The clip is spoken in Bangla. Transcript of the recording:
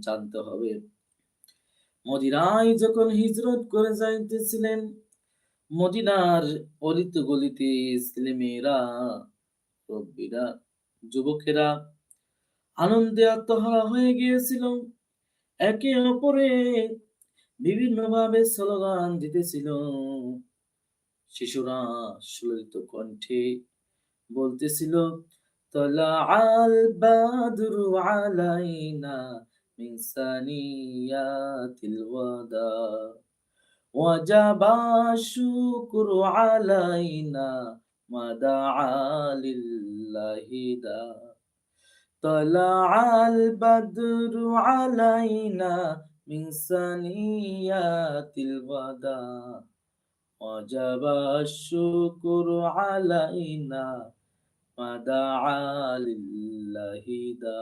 জানতে হবে। মদিনায় যখন হিজরত করে যাইতেছিলেন, মদিনার অলিতে গলিতে ছেলেমেয়েরা, মুরব্বিরা, যুবকেরা আনন্দে আত্মহারা হয়ে গিয়েছিল। একে অপরে বিভিন্নভাবে স্লোগান দিতেছিল। শিশুরা সুললিত কণ্ঠে বলতেছিল, তলাআল বাদরু আলাইনা মিন সানিয়াতিল ওয়াদা ওয়াজাবা শুকরু আলাইনা মাদাআ লিল্লাহি দা। তলাআল বাদরু আলাইনা মিন সানিয়াতিল ওয়াদা ওয়াজাবা শুকরু আলাইনা মাদাআ লিল্লাহি দা।